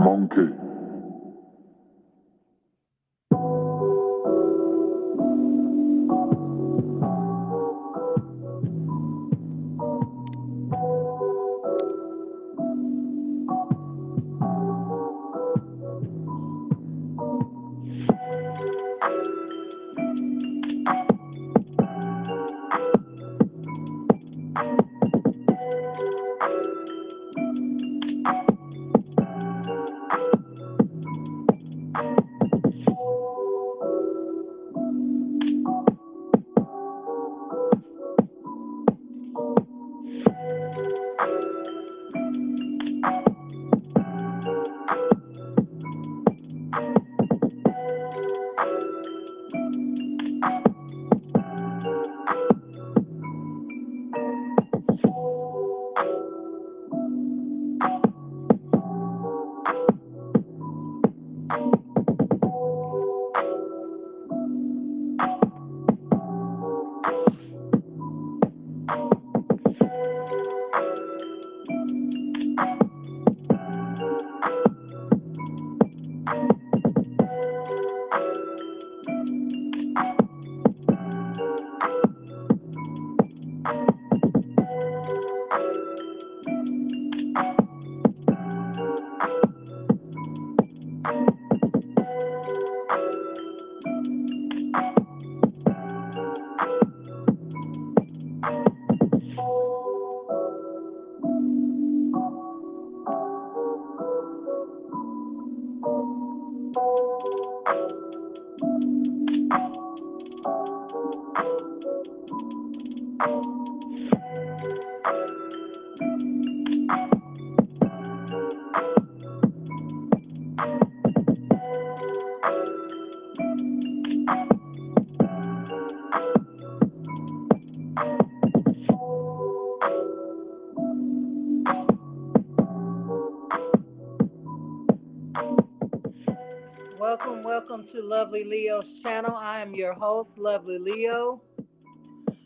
Monkey. Welcome to Lovely Leo's channel. I am your host, Lovely Leo.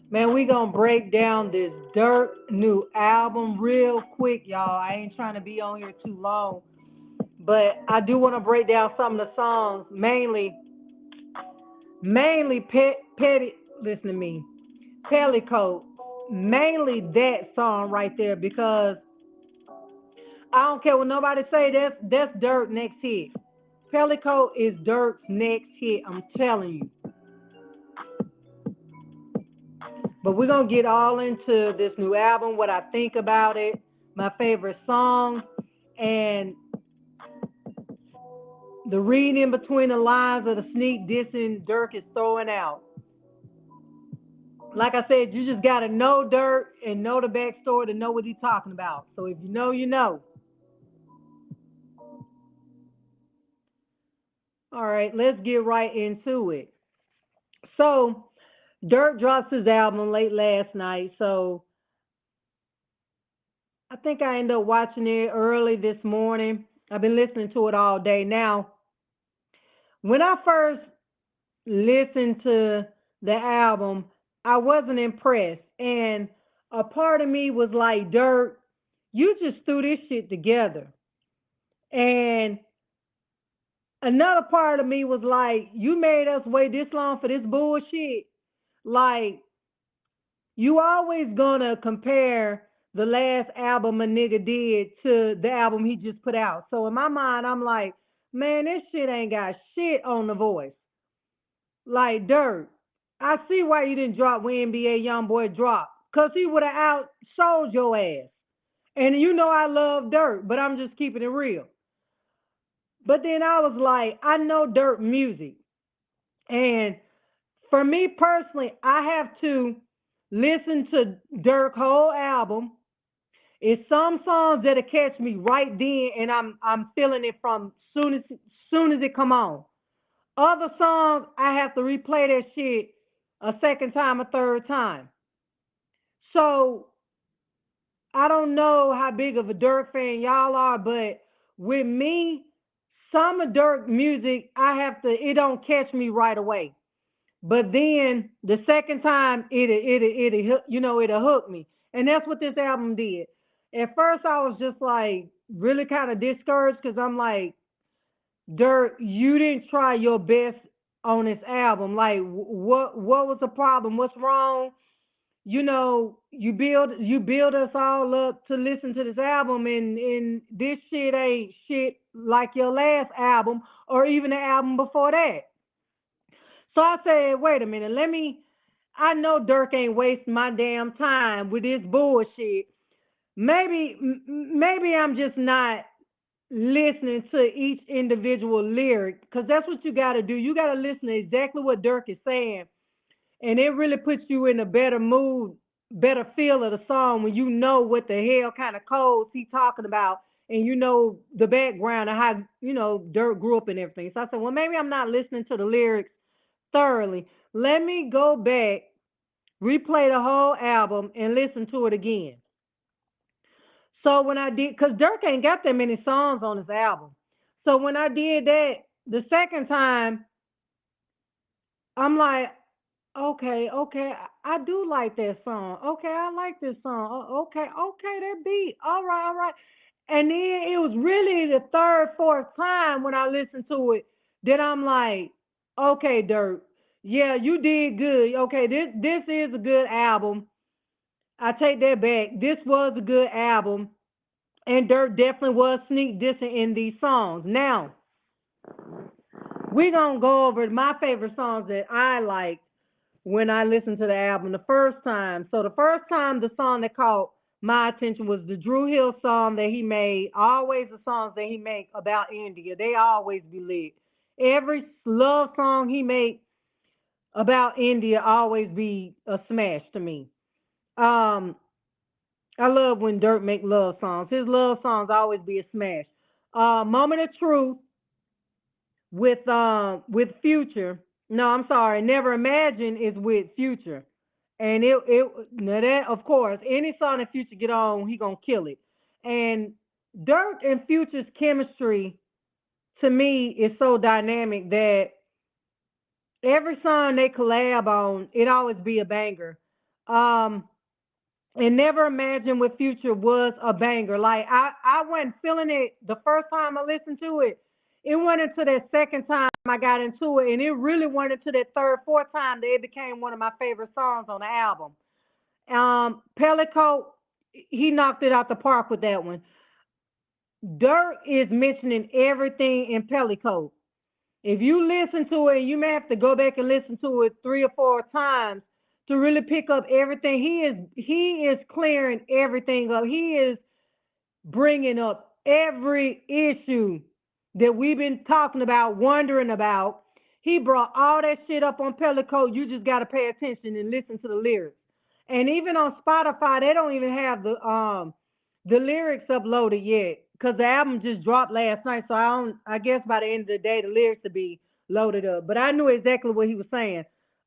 Man, we gonna break down this Durk new album real quick, y'all. I ain't trying to be on here too long, but I do want to break down some of the songs, mainly Petty. Listen to me, Pellicoat, mainly that song right there because I don't care what nobody say. That's Durk next hit. Pellicoat is Durk's next hit. I'm telling you. But we're gonna get all into this new album, what I think about it, my favorite song, and the reading between the lines of the sneak dissing Durk is throwing out. Like I said, you just gotta know Durk and know the backstory to know what he's talking about. So if you know, you know. All right, let's get right into it. So, Durk drops his album late last night, so I think I ended up watching it early this morning. I've been listening to it all day. Now, when I first listened to the album, I wasn't impressed. And a part of me was like, Durk, you just threw this shit together. And another part of me was like, you made us wait this long for this bullshit. Like, you always gonna compare the last album a nigga did to the album he just put out. So in my mind, I'm like, man, this shit ain't got shit on the voice. Like Durk, I see why you didn't drop when NBA YoungBoy dropped, cause he would have outsold your ass. And you know I love Durk, but I'm just keeping it real. But then I was like, I know Durk music, and for me personally, I have to listen to Durk whole album. It's some songs that'll catch me right then, and I'm feeling it from soon as it come on. Other songs I have to replay that shit a second time, a third time. So I don't know how big of a Durk fan y'all are, but with me, some of Durk music I have to it don't catch me right away. But then the second time it'll hook me, and that's what this album did. At first, I was just like really kind of discouraged because I'm like, Dirk, you didn't try your best on this album. Like, what was the problem? What's wrong? You know, you build us all up to listen to this album, and this shit ain't shit like your last album or even the album before that. So I said, wait a minute, let me. I know Dirk ain't wasting my damn time with this bullshit. Maybe I'm just not listening to each individual lyric because that's what you got to do. You got to listen to exactly what Dirk is saying, and it really puts you in a better mood, better feel of the song when you know what the hell kind of codes he talking about, and you know the background of how Dirk grew up and everything. So I said, well, maybe I'm not listening to the lyrics thoroughly. Let me go back, replay the whole album, and listen to it again. So when I did, because Dirk ain't got that many songs on his album. So when I did that the second time, I'm like, okay, okay, I do like that song. Okay, I like this song. Okay, okay, that beat. All right, all right. And then it was really the third, fourth time when I listened to it that I'm like, okay, Dirk, yeah, you did good. Okay, this is a good album. I take that back. This was a good album. And Dirk definitely was sneak dissing in these songs. Now, we're going to go over my favorite songs that I liked when I listened to the album the first time. So, the first time, the song that caught my attention was the Drew Hill song that he made. Always the songs that he make about India, they always be lit. Every love song he make about India always be a smash to me. Um, I love when Dirk make love songs. His love songs always be a smash. Moment of Truth with Future. No, I'm sorry. Never Imagine is with Future, and it now that of course any song that Future get on, he gonna kill it. And Dirk and Future's chemistry to me is so dynamic that every song they collab on, it always be a banger. Um, and Never Imagine with Future was a banger. Like I wasn't feeling it the first time I listened to it. It went into that second time I got into it, and it really went into that third, fourth time that it became one of my favorite songs on the album. Pellicoat, he knocked it out the park with that one. Dirk is mentioning everything in Pellicoat. If you listen to it, you may have to go back and listen to it three or four times to really pick up everything. He is clearing everything up. He is bringing up every issue that we've been talking about, wondering about. He brought all that shit up on Pellicoat. You just got to pay attention and listen to the lyrics. And even on Spotify, they don't even have the lyrics uploaded yet because the album just dropped last night. So I don't. I guess by the end of the day, the lyrics will be loaded up. But I knew exactly what he was saying.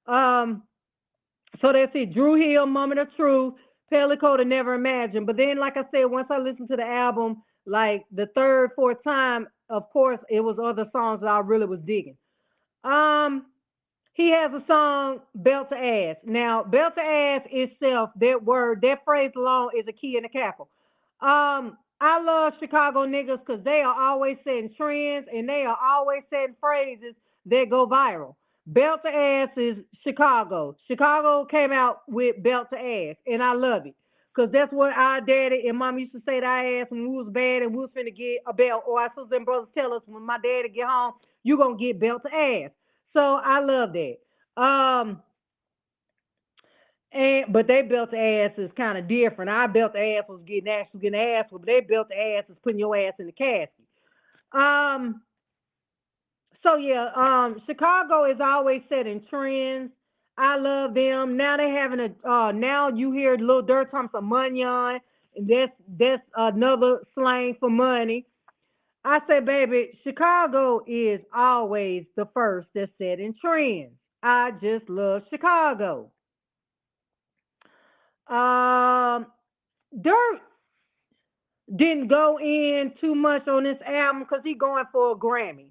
Um, so that's it. Drew Hill, Moment of Truth, Pellicoat, and Never Imagined. But then, like I said, once I listened to the album, like the third, fourth time, of course, it was other songs that I really was digging. Um, he has a song, Belt to Ass. Now, Belt to Ass itself, that word, that phrase alone is a key in the cackle. I love Chicago niggas because they are always setting trends and they are always setting phrases that go viral. Belt to Ass is Chicago. Chicago came out with Belt to Ass, and I love it. Because that's what our daddy and mom used to say to our ass when we was bad and we was finna get a belt. Or our sisters and brothers tell us when my daddy get home, you going to get belt to ass. So I love that. But they built the ass is kind of different. I built the ass was getting ass, but they built the ass is putting your ass in the casket. Um, so yeah, Chicago is always setting trends. I love them. Now they having a now you hear Lil Durk talking some money on, and that's another slang for money. I say, baby, Chicago is always the first that's setting trends. I just love Chicago. Um, Dirk didn't go in too much on this album because he's going for a Grammy.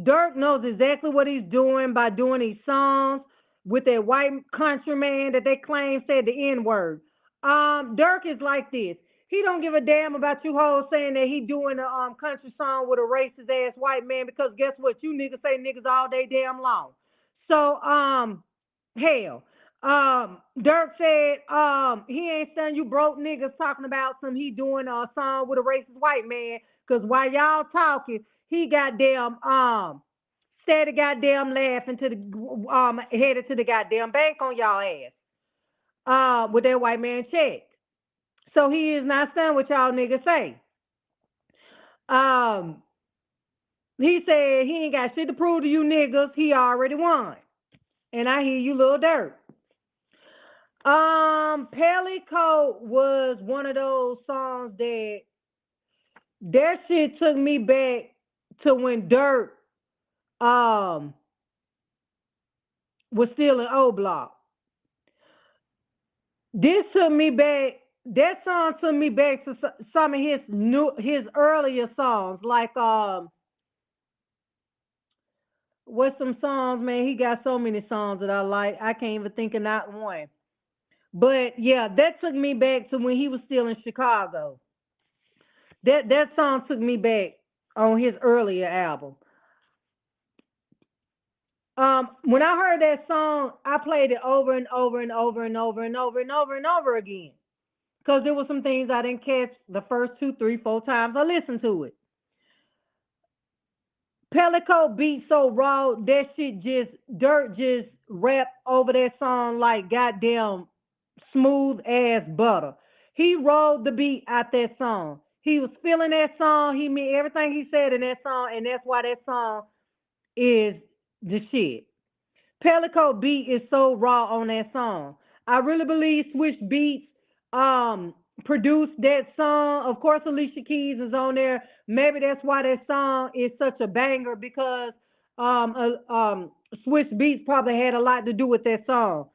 Dirk knows exactly what he's doing by doing these songs with that white countryman that they claim said the N word. Dirk is like this. He don't give a damn about you hoes saying that he doing a country song with a racist ass white man because guess what? You niggas say niggas all day damn long. So hell. Dirk said he ain't stunned you broke niggas talking about some he doing a song with a racist white man because while y'all talking, he goddamn steady goddamn laughing to the headed to the goddamn bank on y'all ass with that white man check. So he is not stunned what y'all niggas say. Um, he said he ain't got shit to prove to you niggas. He already won. And I hear you, little Dirt. Pelly Coat was one of those songs that shit took me back to when Dirt um was still in O Block. This took me back. That song took me back to some of his earlier songs, like what's some songs, man? He got so many songs that I like. I can't even think of not one. But yeah, that took me back to when he was still in Chicago. That song took me back on his earlier album. When I heard that song, I played it over and over and over and over and over and over and over again. Because there were some things I didn't catch the first two, three, four times I listened to it. Pellico beat so raw, that shit just, Dirt just rap over that song like goddamn smooth as butter. He rolled the beat out that song. He was feeling that song. He meant everything he said in that song, and that's why that song is the shit. Pellico beat is so raw on that song. I really believe Switch Beats produced that song. Of course, Alicia Keys is on there. Maybe that's why that song is such a banger because Switch Beats probably had a lot to do with that song.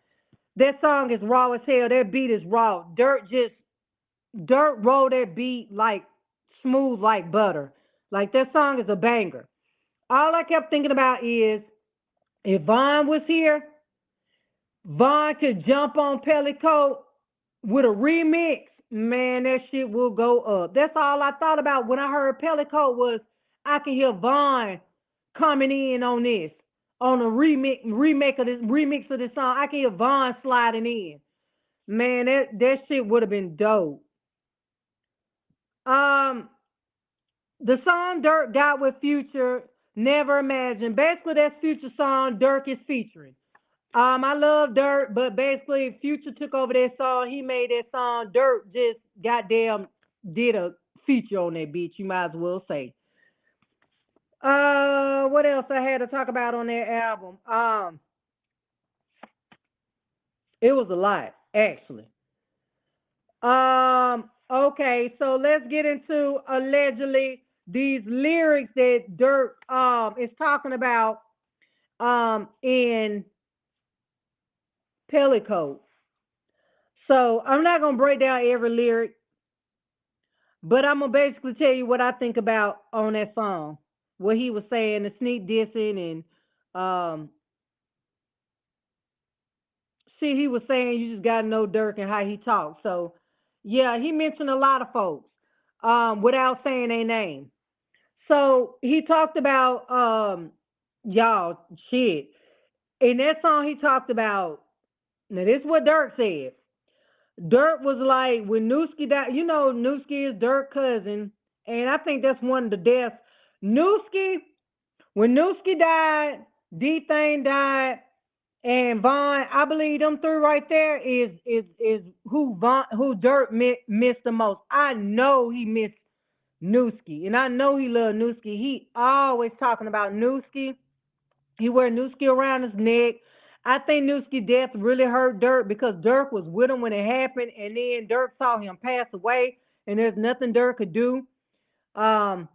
That song is raw as hell. That beat is raw. Dirt rolled that beat like smooth like butter. Like that song is a banger. All I kept thinking about is if Vaughn was here, Vaughn could jump on Pellicoat with a remix. Man, that shit will go up. That's all I thought about when I heard Pellicoat was I can hear Vaughn coming in on this, on a remix of this song. I can hear Vaughn sliding in. Man, that shit would have been dope. Um, the song Dirk got with Future, Never Imagine. Basically, that's Future song Dirk is featuring. I love Dirt, but basically Future took over that song. He made that song. Dirt just goddamn did a feature on that beat. You might as well say. What else I had to talk about on that album? It was a lot actually. Okay, so let's get into allegedly these lyrics that Dirt is talking about in Pellicoat. So I'm not gonna break down every lyric, but I'm gonna basically tell you what I think about on that song. What he was saying, the sneak dissing, and see, he was saying you just gotta know Dirk and how he talks. So yeah, he mentioned a lot of folks without saying their name. So he talked about y'all shit. In that song, he talked about. Now this is what Dirk said. Dirk was like when Newski died. You know, Newski is Dirk's cousin, and I think that's one of the deaths. Newski, when Newski died, D Thing died, and Vaughn. I believe them three right there is who Dirk missed the most. I know he missed Newski, and I know he loved Newski. He always talking about Newski. He wear Newski around his neck. I think Newski death really hurt Dirk because Dirk was with him when it happened, and then Dirk saw him pass away, and there's nothing Dirk could do. Um,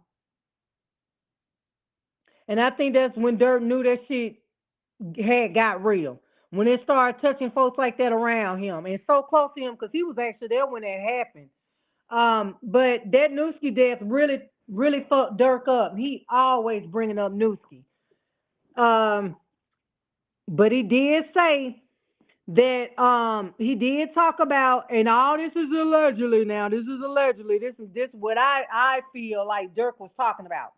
and I think that's when Dirk knew that shit had got real. When it started touching folks like that around him and so close to him because he was actually there when that happened. But that Newski death really fucked Dirk up. He always bringing up Newski. Um, but he did say that he did talk about, and all this is allegedly now. This is allegedly. This is what I feel like Durk was talking about.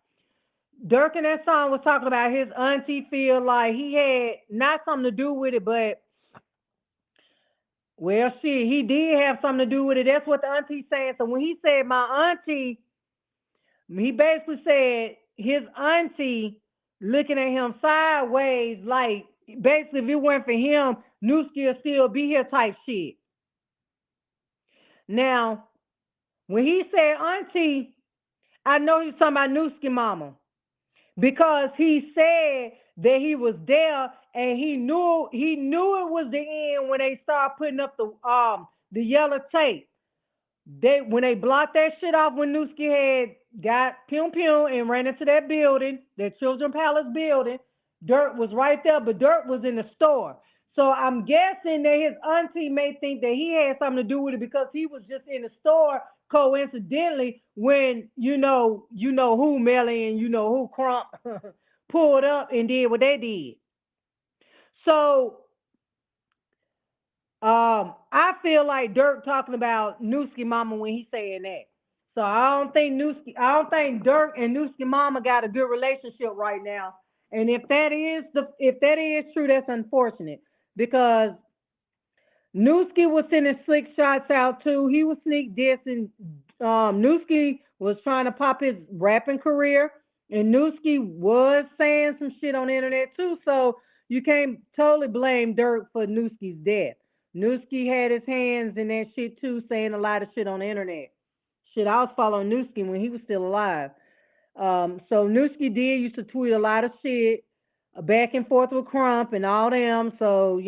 Durk in that song was talking about his auntie feel like he had not something to do with it, but well, shit, he did have something to do with it. That's what the auntie's saying. So when he said my auntie, he basically said his auntie looking at him sideways, like basically if it weren't for him, Newski will still be here type shit. Now, when he said auntie, I know he's talking about Newski mama because he said that he was there and he knew it was the end when they started putting up the yellow tape. They when they blocked that shit off when Newski had got Pum Pum and ran into that building, that Children Palace building, Dirt was right there, but Dirt was in the store. So I'm guessing that his auntie may think that he had something to do with it because he was just in the store coincidentally when you know who Melly and you know who Crump pulled up and did what they did. So I feel like Dirk talking about Newski Mama when he's saying that. So I don't think Dirk and Newski Mama got a good relationship right now. And if that is true, that's unfortunate because Newski was sending slick shots out too. He was sneak dissing. Newski was trying to pop his rapping career, and Newski was saying some shit on the internet too. So you can't totally blame Dirk for Newski's death. Newski had his hands in that shit too, saying a lot of shit on the internet. Shit, I was following Newski when he was still alive. So Newski did used to tweet a lot of shit back and forth with Crump and all them. So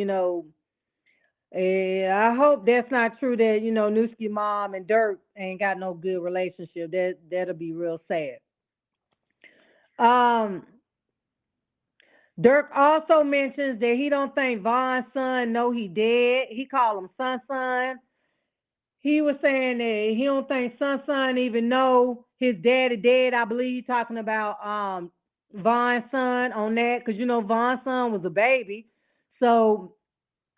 I hope that's not true that Newski mom and Dirk ain't got no good relationship. That'll be real sad. Um, Dirk also mentions that he don't think Von's son know he dead. He called him son. He was saying that he don't think son even know his daddy dead. I believe talking about Von's son on that because Von's son was a baby. So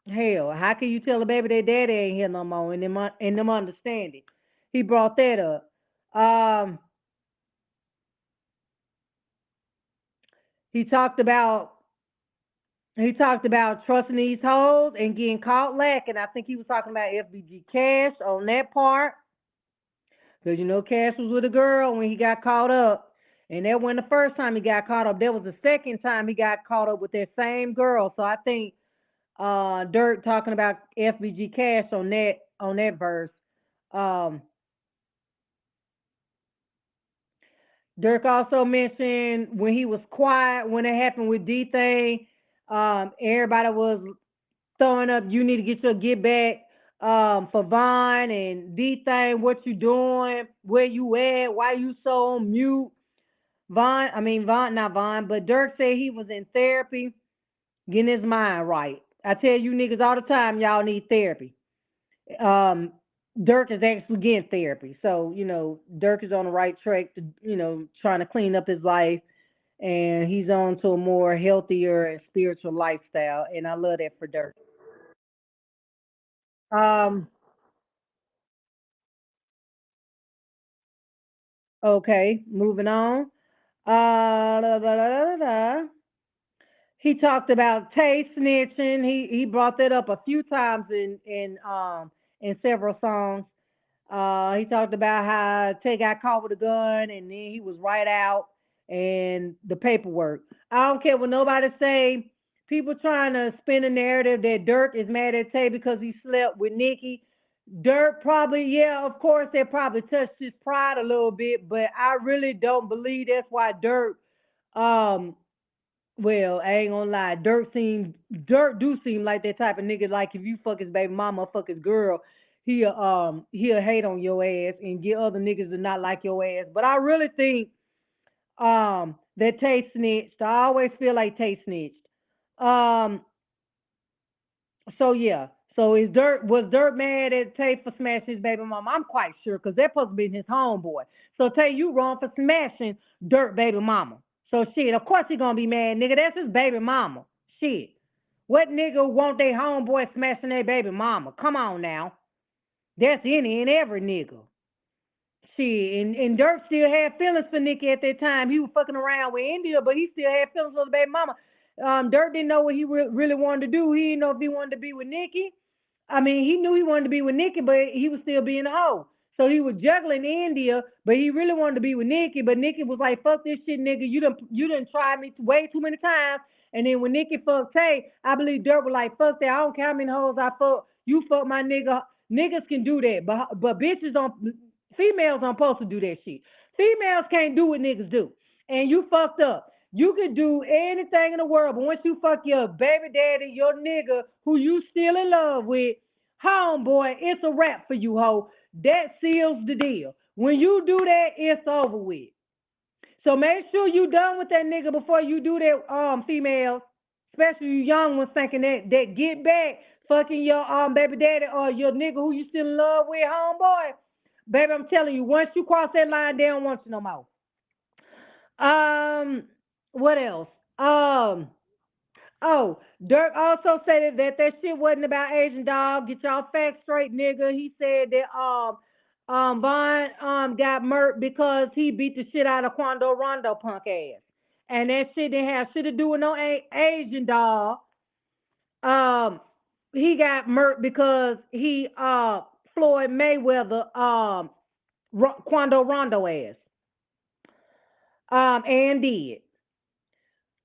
hell, how can you tell a baby their daddy ain't here no more and them understand it? He brought that up. Um, he talked about he talked about trusting these hoes and getting caught lacking. I think he was talking about FBG Cash on that part. Because Cash was with a girl when he got caught up. And that wasn't the first time he got caught up. That was the second time he got caught up with that same girl. So I think Dirk talking about FBG Cash on that verse. Um, Dirk also mentioned when he was quiet when it happened with D Thing. Everybody was throwing up. You need to get your get back for Vaughn and D Thing. What you doing? Where you at? Why you so on mute? Vaughn, not Vaughn, but Dirk said he was in therapy, getting his mind right. I tell you niggas all the time, y'all need therapy. Um, Dirk is actually getting therapy. So, Dirk is on the right track to, trying to clean up his life and he's on to a more healthier and spiritual lifestyle. And I love that for Dirk. Um, okay, moving on. Da, da, da, da, da. He talked about Tay snitching. He brought that up a few times in several songs. He talked about how Tay got caught with a gun and then he was right out and the paperwork. I don't care what nobody say. People trying to spin a narrative that Dirk is mad at Tay because he slept with Nikki. Dirk probably, yeah, of course, that probably touched his pride a little bit, but I really don't believe that's why Dirk um well, I ain't gonna lie. Dirk do seem like that type of nigga. Like if you fuck his baby mama, fuck his girl, he'll hate on your ass and get other niggas to not like your ass. But I really think that Tay snitched. I always feel like Tay snitched. Um, so yeah. So was Dirt mad at Tay for smashing his baby mama? I'm quite sure because they're supposed to be his homeboy. So Tay, you wrong for smashing Dirt baby mama. So shit, of course he gonna be mad, nigga. That's his baby mama. Shit. What nigga want their homeboy smashing their baby mama? Come on now. That's any and every nigga. Shit, and Dirk still had feelings for Nikki at that time. He was fucking around with India, but he still had feelings for the baby mama. Dirk didn't know what he really wanted to do. He didn't know if he wanted to be with Nikki. I mean, he knew he wanted to be with Nikki, but he was still being a hoe. So he was juggling India, but he really wanted to be with Nikki. But Nikki was like, "Fuck this shit, nigga. You done tried me way too many times." And then when Nikki fucked Tay, I believe Dirk was like, "Fuck that. I don't care how many hoes I fuck. You fuck my nigga. Niggas can do that, but bitches don't. Females aren't supposed to do that shit. Females can't do what niggas do. And you fucked up. You could do anything in the world, but once you fuck your baby daddy, your nigga, who you still in love with, homeboy, it's a wrap for you, ho. That seals the deal. When you do that, it's over with. So make sure you done with that nigga before you do that, females, especially you young ones thinking that get back fucking your baby daddy or your nigga who you still in love with, homeboy. Baby, I'm telling you, once you cross that line, they don't want you no more. Um, what else? Oh, Dirk also said that shit wasn't about Asian dog. Get y'all facts straight, nigga. He said that Vaughn got murked because he beat the shit out of Quando Rondo punk ass, and that shit didn't have shit to do with no Asian dog. Um, he got murked because he Floyd Mayweather Quando Rondo ass and did.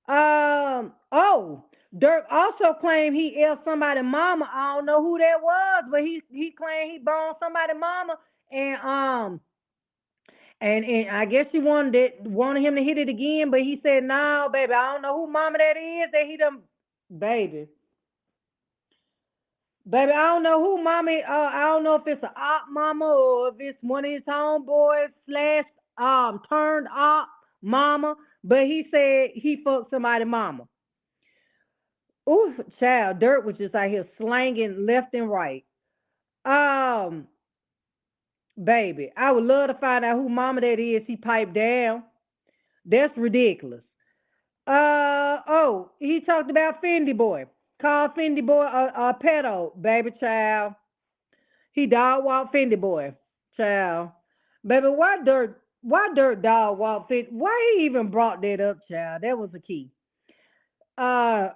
Oh, Dirk also claimed he ate somebody's mama. I don't know who that was, but he claimed he boned somebody's mama, and and I guess she wanted him to hit it again, but he said, "No, baby, I don't know who mama that is that he done, baby." Baby, I don't know who mommy. I don't know if it's a op mama or if it's one of his homeboys slash turned op mama. But he said he fucked somebody mama. Ooh, child, Dirt was just out here slanging left and right. Um, baby, I would love to find out who mama that is. He piped down. That's ridiculous. Oh, he talked about Fendi Boy. Called Fendi Boy a pedo, baby child. He dog walk Fendi Boy, child. Baby, why Dirt dog walk Fendi? Why he even brought that up, child? That was the key. Uh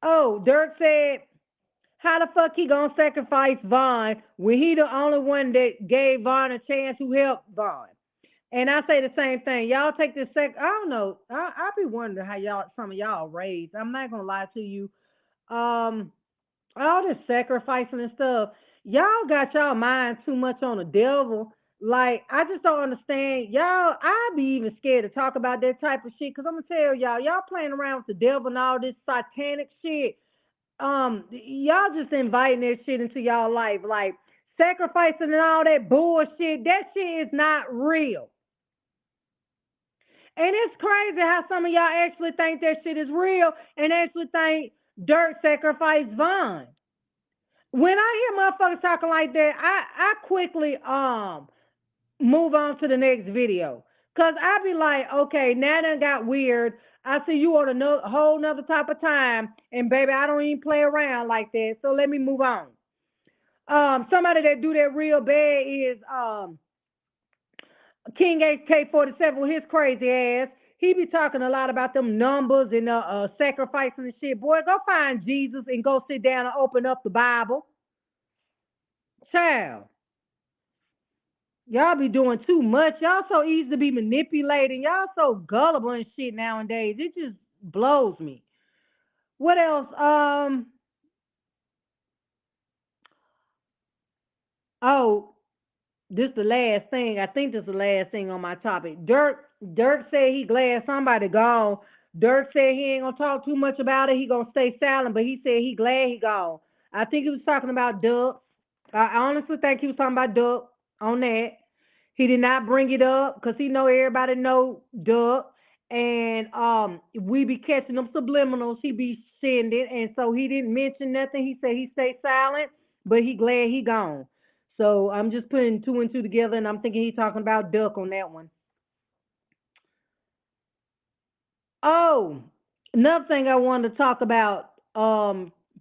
oh, Dirk said, how the fuck he gonna sacrifice Vaughn when he the only one that gave Vaughn a chance who helped Vaughn? And I say the same thing. Y'all take this I don't know. I be wondering how some of y'all raised. I'm not gonna lie to you. Um, all this sacrificing and stuff, y'all got y'all mind too much on the devil. Like, I just don't understand. Y'all, I be even scared to talk about that type of shit because I'm gonna tell y'all playing around with the devil and all this satanic shit. Y'all just inviting that shit into y'all life, like sacrificing and all that bullshit. That shit is not real. And it's crazy how some of y'all actually think that shit is real and actually think Dirt sacrificed Vaughn. When I hear motherfuckers talking like that, I quickly move on to the next video. Cause I be like, okay, now that got weird. I see you on a whole nother type of time, and baby, I don't even play around like that. So let me move on. Somebody that do that real bad is King HK47 with his crazy ass. He be talking a lot about them numbers and sacrificing and shit. Boy, go find Jesus and go sit down and open up the Bible. Child, y'all be doing too much. Y'all so easy to be manipulating. Y'all so gullible and shit nowadays. It just blows me. What else? Oh, this is the last thing. I think this is the last thing on my topic. Dirk said he glad somebody gone. Dirk said he ain't gonna talk too much about it. He gonna stay silent, but he said he glad he gone. I think he was talking about Duck. I honestly think he was talking about Duck on that. He did not bring it up because he know everybody know Duck, and we be catching them subliminals. He be sending, and so he didn't mention nothing. He said he stay silent, but he glad he gone. So I'm just putting two and two together, and I'm thinking he talking about Duck on that one. Oh, Another thing I wanted to talk about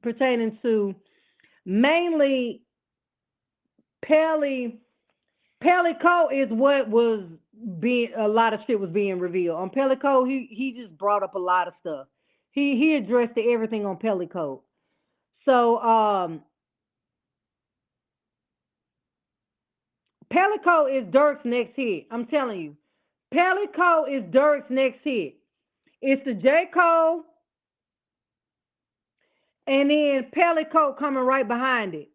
pertaining to mainly Pelly Pellico is what was being a lot of shit was being revealed. On Pellico, he just brought up a lot of stuff. He addressed everything on Pellico. So Pellico is Durk's next hit. I'm telling you. Pellico is Durk's next hit. It's the J. Cole and then Pellico coming right behind it.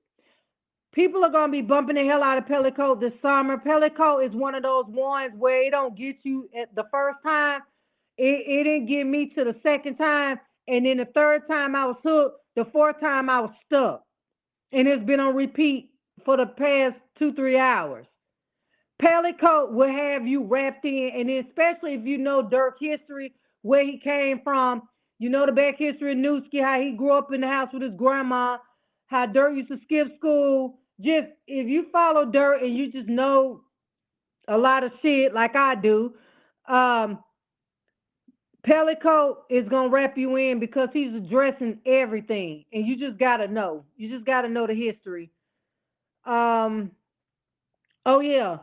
People are gonna be bumping the hell out of Pellico this summer. Pellico is one of those ones where it don't get you at the first time. It didn't get me to the second time, and then the third time I was hooked. The fourth time I was stuck, and it's been on repeat for the past 2 3 hours. Pellico will have you wrapped in, and especially if you know Dirk history, where he came from, you know the back history of Newski, how he grew up in the house with his grandma, how Dirk used to skip school. Just if you follow Dirk and you just know a lot of shit like I do, um, Pellico is gonna wrap you in because he's addressing everything, and you just gotta know. You just gotta know the history. Um, Oh yeah,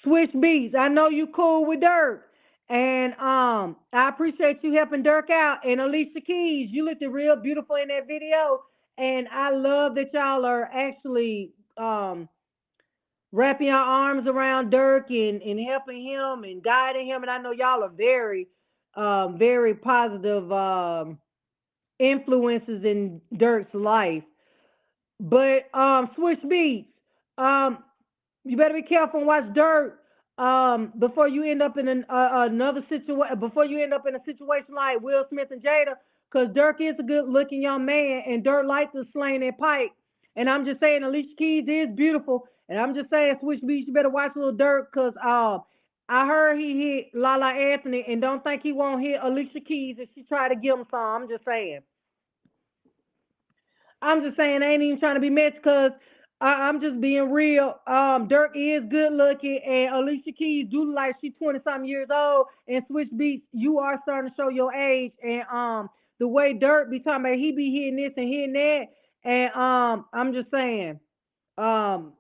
switch beats. I know you cool with Dirk, and I appreciate you helping Dirk out. And Alicia Keys, you looked real beautiful in that video, and I love that y'all are actually wrapping your arms around Dirk and helping him and guiding him. And I know y'all are very, very positive influences in Dirk's life. But switch beats. Um, you better be careful and watch Dirt before you end up in another situation. Before you end up in a situation like Will Smith and Jada, because Dirk is a good-looking young man, and Dirt likes to slang that pipe. And I'm just saying, Alicia Keys is beautiful, and I'm just saying, Switch Beats, you better watch little Dirt, because I heard he hit Lala Anthony, and don't think he won't hit Alicia Keys if she try to give him some. I'm just saying. I'm just saying, I ain't even trying to be messy because I'm just being real. Dirk is good looking, and Alicia Keys do look like she's 20 something years old. And Switch Beats, you are starting to show your age. And the way Dirk be talking about, he be hitting this and hitting that. And I'm just saying, um,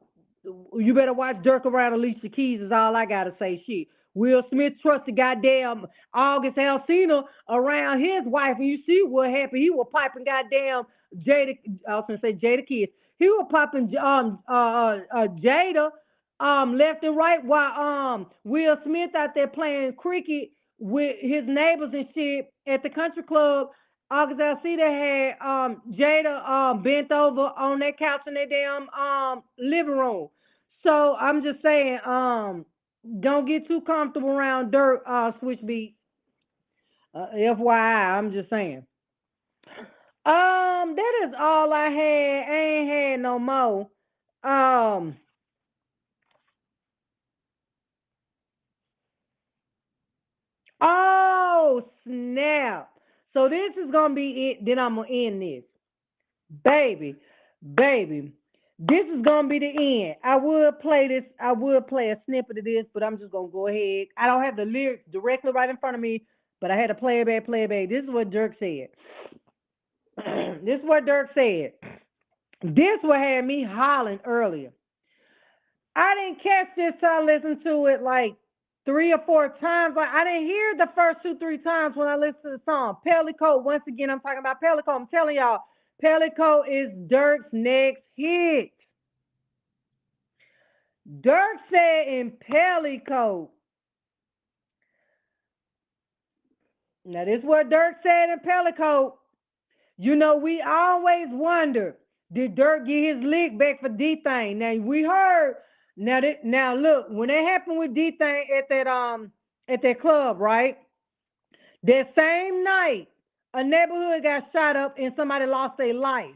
you better watch Dirk around Alicia Keys is all I gotta say. Shit. Will Smith trusted goddamn August Alsina around his wife, and you see what happened. He was piping goddamn Jada. I was gonna say Jada Kids. He was popping Jada left and right while Will Smith out there playing cricket with his neighbors and shit at the country club. August Alsina had Jada bent over on that couch in their damn living room. So I'm just saying, don't get too comfortable around Dirt switch beat. FYI, I'm just saying. That is all I had. I ain't had no more. Um, oh snap! So this is gonna be it. Then I'm gonna end this, baby, baby. This is gonna be the end. I would play this. I would play a snippet of this, but I'm just gonna go ahead. I don't have the lyrics directly right in front of me, but I had to play it back, play it back. This is what Dirk said. This is what Dirk said. This what had me hollering earlier. I didn't catch this till I listened to it like 3 or 4 times. Like I didn't hear the first 2 3 times when I listened to the song. Pellico, once again, I'm talking about Pellico. I'm telling y'all, Pellico is Dirk's next hit. Dirk said in Pellico. Now this is what Dirk said in Pellico. You know, we always wonder, did Dirk get his lick back for D Thing? Now we heard. Now look, when that happened with D Thing at that club, right? That same night, a neighborhood got shot up and somebody lost their life.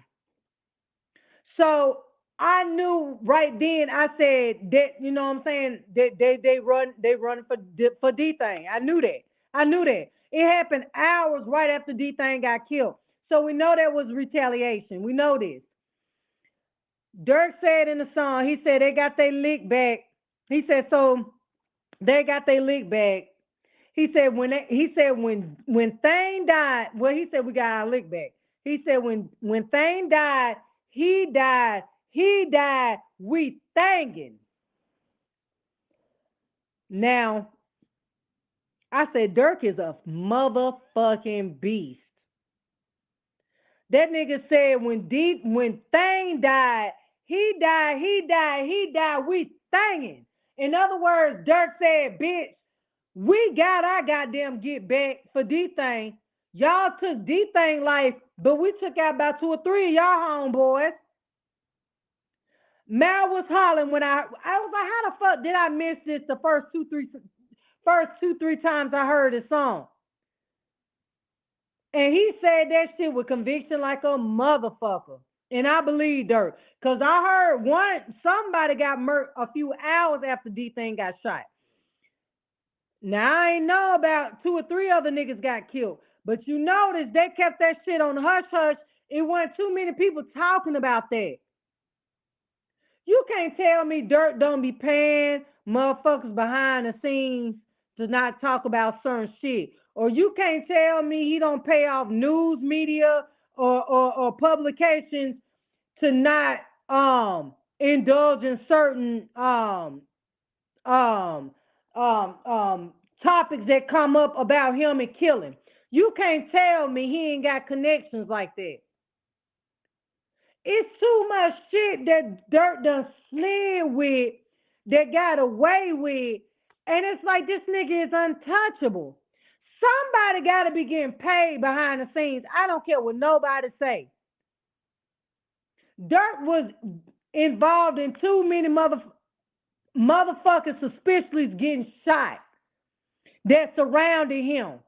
So I knew right then. I said that you know what I'm saying. They run for D Thing. I knew that. I knew that. It happened hours right after D Thing got killed. So we know that was retaliation. We know this. Dirk said in the song, he said they got their lick back. He said so they got their lick back. When Thane died, well, he said we got our lick back. He said when Thane died, he died, he died, we thanking. Now, I said Durk is a motherfucking beast. That nigga said when Thane died, he died, he died, he died, we thangin'. In other words, Durk said, bitch, we got our goddamn get back for D-Thing. Y'all took D-Thing life, but we took out about 2 or 3 of y'all homeboys. Mal was hollering when I was like, how the fuck did I miss this the first two, three times I heard his song? And he said that shit with conviction like a motherfucker. And I believe Durk. Because I heard somebody got murked a few hours after D-Thing got shot. Now, I ain't know about 2 or 3 other niggas got killed. But you notice they kept that shit on the hush-hush. It wasn't too many people talking about that. You can't tell me Durk don't be paying motherfuckers behind the scenes to not talk about certain shit. Or you can't tell me he don't pay off news media or publications to not indulge in certain topics that come up about him and killing. You can't tell me he ain't got connections like that. It's too much shit that Durk done slid with, that got away with, and it's like this nigga is untouchable. Somebody got to be getting paid behind the scenes. I don't care what nobody say. Durk was involved in too many motherfuckers suspiciously getting shot that surrounded him.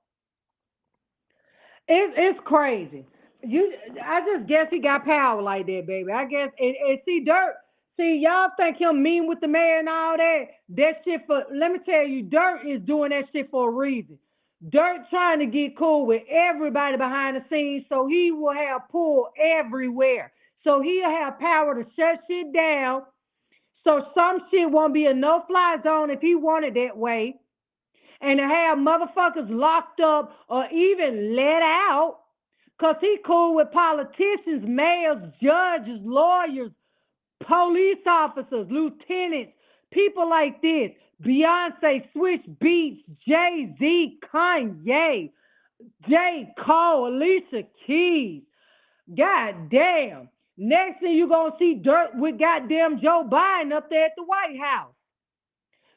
It's crazy. I just guess he got power like that, baby. I guess, and see, Durk, y'all think him mean with the mayor and all that? That shit let me tell you, Durk is doing that shit for a reason. Durk trying to get cool with everybody behind the scenes so he will have pull everywhere. So he'll have power to shut shit down. So some shit won't be a no-fly zone if he wanted that way. And to have motherfuckers locked up or even let out, because he cool with politicians, mayors, judges, lawyers, police officers, lieutenants, people like this. Beyonce, Switch Beats, Jay-Z, Kanye, J. Cole, Alicia Keys. God damn. Next thing you going to see Durk with goddamn Joe Biden up there at the White House.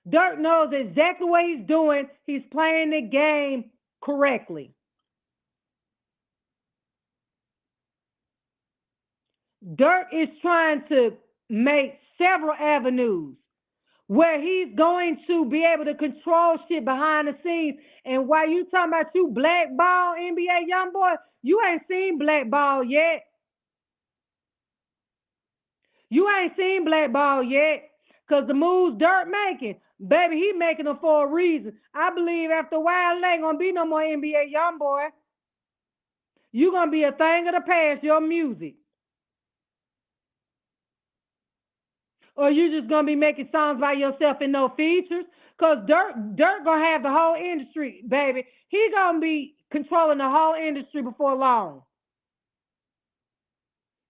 Durk knows exactly what he's doing. He's playing the game correctly. Durk is trying to make several avenues where he's going to be able to control shit behind the scenes. And while you talking about you blackball NBA YoungBoy, you ain't seen blackball yet. You ain't seen blackball yet. Because the moves Durk making, baby, he making them for a reason. I believe after a while, there ain't going to be no more NBA YoungBoy. You going to be a thing of the past, your music. Or you just going to be making songs by yourself and no features? Because Durk going to have the whole industry, baby. He going to be controlling the whole industry before long.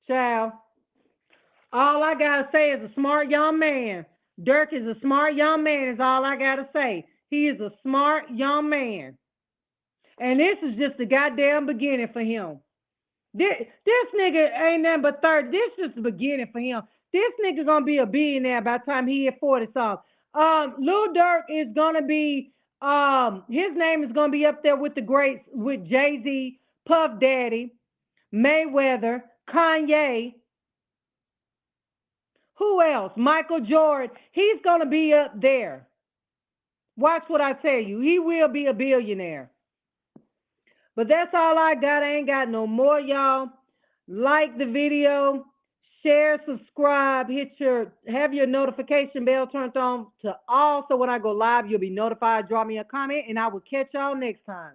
Child. All I got to say is a smart young man. Durk is a smart young man is all I got to say. He is a smart young man. And this is just the goddamn beginning for him. This nigga ain't nothing but 30. This is just the beginning for him. This nigga gonna be a billionaire by the time he hit 40 songs. Lil Durk is gonna be, his name is gonna be up there with the greats, with Jay-Z, Puff Daddy, Mayweather, Kanye. Who else? Michael Jordan. He's gonna be up there. Watch what I tell you. He will be a billionaire. But that's all I got. I ain't got no more, y'all. Like the video, share, subscribe, have your notification bell turned on to all, so when I go live, you'll be notified. Drop me a comment, and I will catch y'all next time.